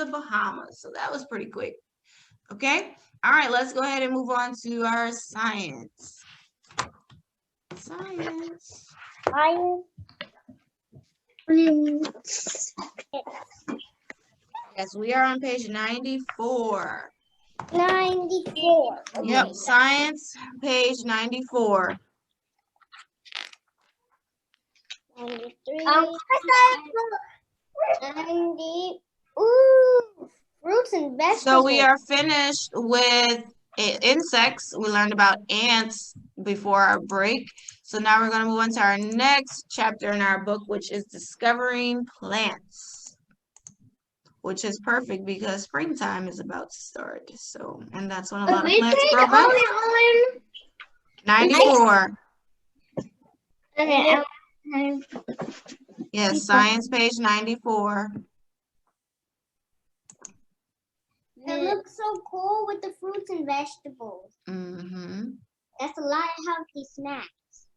the Bahamas. So that was pretty quick. Okay. All right, let's go ahead and move on to our science. Science. Yes, we are on page 94. 94. Yep, science, page 94. 93. 90. Ooh, fruits and vegetables. So we are finished with insects. We learned about ants before our break. So now we're going to move on to our next chapter in our book, which is discovering plants, which is perfect because springtime is about to start. So, and that's when a lot of plants grow back. 94. Okay. Yes, science page 94. It looks so cool with the fruits and vegetables. Mm-hmm. That's a lot of healthy snacks.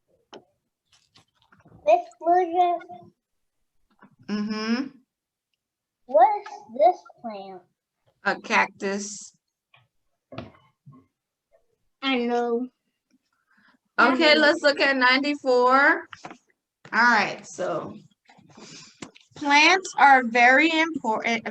This version. Mm-hmm. What is this plant? A cactus. I know. Okay, let's look at 94. All right, so plants are a very important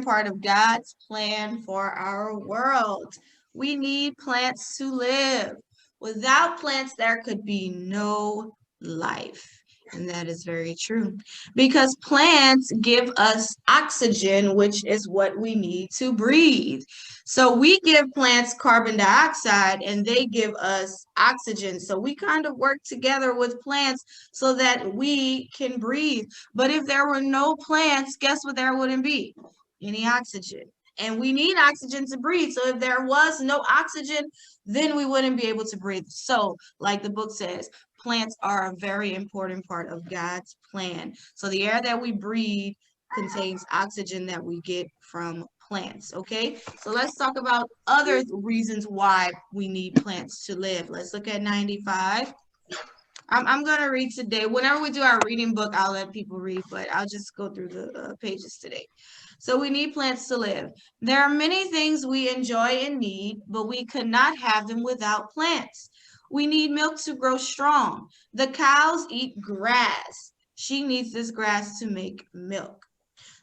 part of God's plan for our world. We need plants to live. Without plants, there could be no life. And that is very true because plants give us oxygen, which is what we need to breathe. So we give plants carbon dioxide and they give us oxygen. So we kind of work together with plants so that we can breathe. But if there were no plants, guess what there wouldn't be? Any oxygen. And we need oxygen to breathe. So if there was no oxygen, then we wouldn't be able to breathe. So, like the book says, plants are a very important part of God's plan. So the air that we breathe contains oxygen that we get from plants, okay? So let's talk about other reasons why we need plants to live. Let's look at 95. I'm going to read today. Whenever we do our reading book, I'll let people read, but I'll just go through the pages today. So we need plants to live. There are many things we enjoy and need, but we could not have them without plants. We need milk to grow strong. The cows eat grass. She needs this grass to make milk.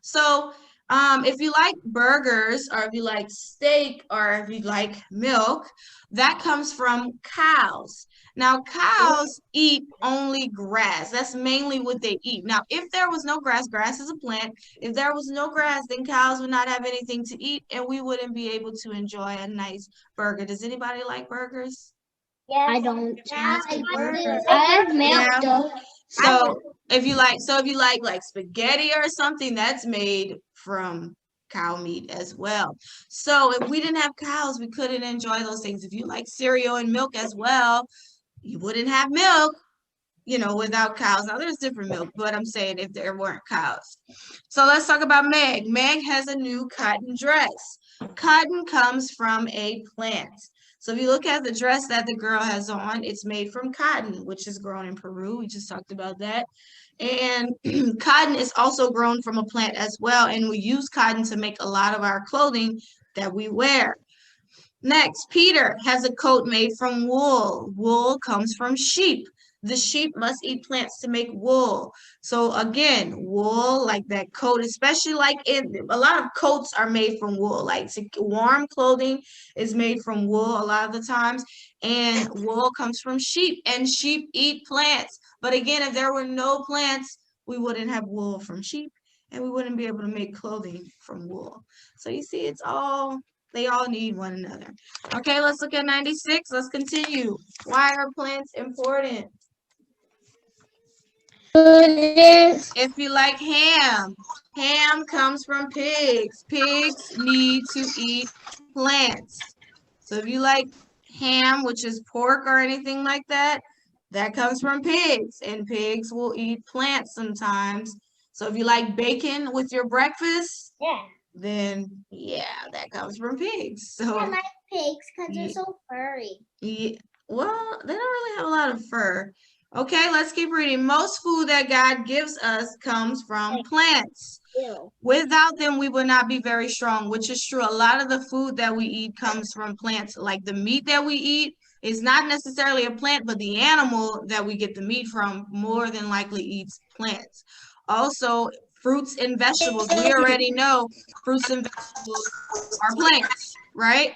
So if you like burgers or if you like steak or if you like milk, that comes from cows. Now, cows eat only grass. That's mainly what they eat. Now, if there was no grass, grass is a plant. If there was no grass, then cows would not have anything to eat and we wouldn't be able to enjoy a nice burger. Does anybody like burgers? Yes. I don't. I have milk Yeah. though. So if you like spaghetti or something, that's made from cow meat as well. So if we didn't have cows, we couldn't enjoy those things. If you like cereal and milk as well, you wouldn't have milk, without cows. Now there's different milk, but I'm saying if there weren't cows. So let's talk about Meg. Meg has a new cotton dress. Cotton comes from a plant. So if you look at the dress that the girl has on, it's made from cotton, which is grown in Peru. We just talked about that. And cotton is also grown from a plant as well. And we use cotton to make a lot of our clothing that we wear. Next, Peter has a coat made from wool. Wool comes from sheep. The sheep must eat plants to make wool. So again, wool, like that coat, especially a lot of coats are made from wool. Like warm clothing is made from wool a lot of the times. And wool comes from sheep and sheep eat plants. But again, if there were no plants, we wouldn't have wool from sheep and we wouldn't be able to make clothing from wool. So you see, they all need one another. Okay, let's look at 96. Let's continue. Why are plants important? If you like ham, ham comes from pigs. Pigs need to eat plants. So if you like ham, which is pork or anything like that, that comes from pigs. And pigs will eat plants sometimes. So if you like bacon with your breakfast, then that comes from pigs. So I like pigs because they're so furry. yeah, well, they don't really have a lot of fur. Okay, let's keep reading. Most food that God gives us comes from plants. Without them, we would not be very strong, which is true. A lot of the food that we eat comes from plants. Like the meat that we eat is not necessarily a plant, but the animal that we get the meat from more than likely eats plants. Also, fruits and vegetables. We already know fruits and vegetables are plants, right?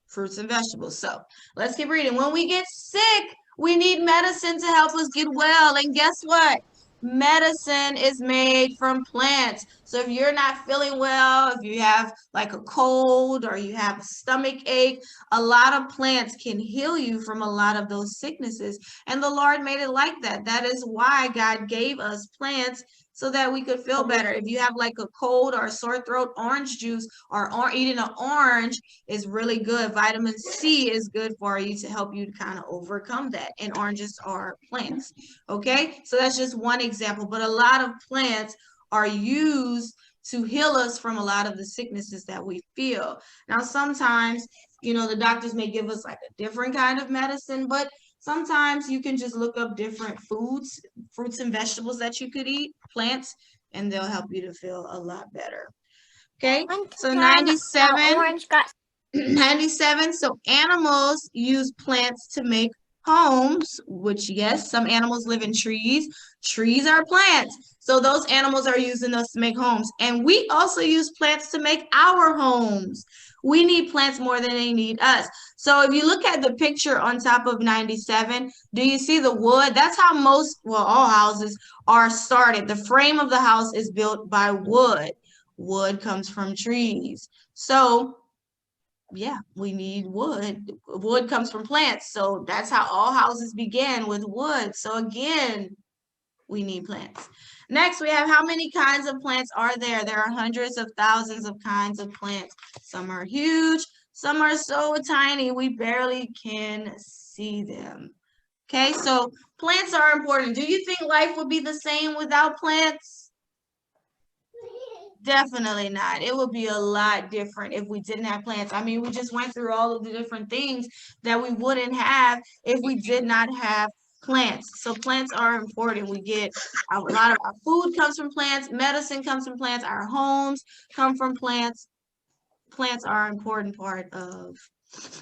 Fruits and vegetables. So let's keep reading. When we get sick, we need medicine to help us get well. And guess what? Medicine is made from plants. So if you're not feeling well, if you have like a cold or you have a stomach ache, a lot of plants can heal you from a lot of those sicknesses. And the Lord made it like that. That is why God gave us plants so that we could feel better. If you have like a cold or a sore throat, orange juice or eating an orange is really good. Vitamin C is good for you to help you to kind of overcome that. And oranges are plants. Okay, so that's just one example, but a lot of plants are used to heal us from a lot of the sicknesses that we feel. Now, sometimes, the doctors may give us like a different kind of medicine, but sometimes you can just look up different foods, fruits and vegetables that you could eat, plants, and they'll help you to feel a lot better. Okay, so 97. Orange got 97. So animals use plants to make homes, which yes, some animals live in trees. Trees are plants. So those animals are using us to make homes. And we also use plants to make our homes. We need plants more than they need us. So if you look at the picture on top of 97, do you see the wood? That's how all houses are started. The frame of the house is built by wood. Wood comes from trees. So yeah, we need wood. Wood comes from plants. So that's how all houses began, with wood. So again, we need plants. Next, we have how many kinds of plants are there? There are hundreds of thousands of kinds of plants. Some are huge, some are so tiny we barely can see them. Okay, so plants are important. Do you think life would be the same without plants? Definitely not. It would be a lot different if we didn't have plants. I mean, we just went through all of the different things that we wouldn't have if we did not have plants. So plants are important. We get a lot of our food comes from plants, medicine comes from plants, our homes come from plants. Plants are an important part of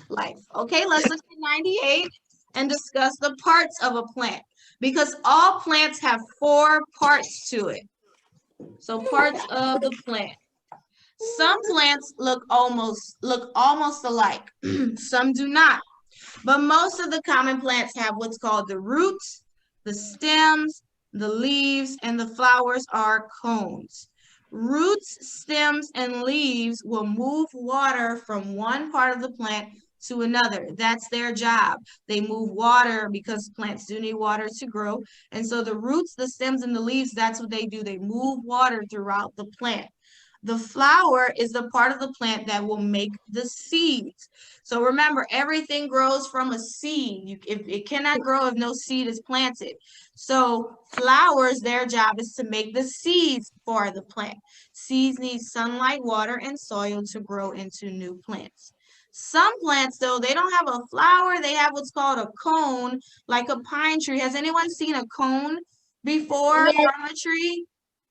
life. Okay, let's look at 98 and discuss the parts of a plant, because all plants have 4 parts to it. So parts of the plant. Some plants look almost alike. Some do not. But most of the common plants have what's called the roots, the stems, the leaves, and the flowers are cones. Roots, stems, and leaves will move water from one part of the plant to another. That's their job. They move water because plants do need water to grow. And so the roots, the stems, and the leaves, that's what they do. They move water throughout the plant. The flower is the part of the plant that will make the seeds. So remember, everything grows from a seed. It cannot grow if no seed is planted. So flowers, their job is to make the seeds for the plant. Seeds need sunlight, water, and soil to grow into new plants. Some plants, though, they don't have a flower. They have what's called a cone, like a pine tree. Has anyone seen a cone before from a tree?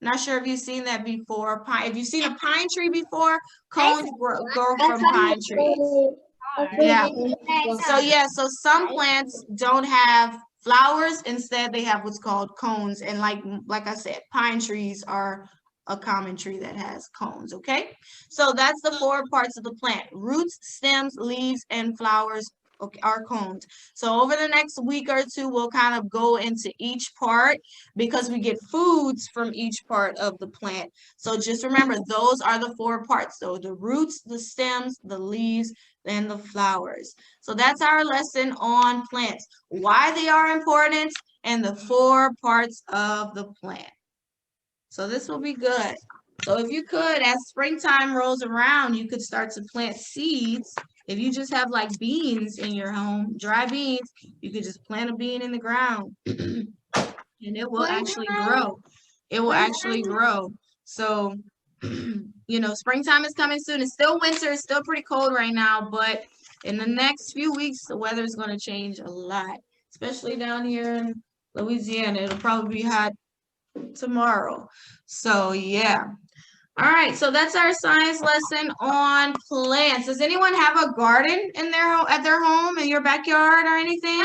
Not sure if you've seen that before. If you've seen a pine tree before, cones grow from pine trees. Yeah. So some plants don't have flowers. Instead, they have what's called cones. And like I said, pine trees are a common tree that has cones. Okay. So that's the 4 parts of the plant: roots, stems, leaves, and flowers are cones. So over the next week or two, we'll kind of go into each part because we get foods from each part of the plant. So just remember, those are the 4 parts. So the roots, the stems, the leaves, and the flowers. So that's our lesson on plants, why they are important, and the 4 parts of the plant. So this will be good. So if you could, as springtime rolls around, you could start to plant seeds. If you just have like beans in your home, dry beans, you could just plant a bean in the ground and it will actually grow. It will actually grow. So, springtime is coming soon. It's still winter. It's still pretty cold right now, but in the next few weeks, the weather is going to change a lot, especially down here in Louisiana. It'll probably be hot tomorrow. So yeah. All right, so that's our science lesson on plants. Does anyone have a garden in their at their home, in your backyard or anything?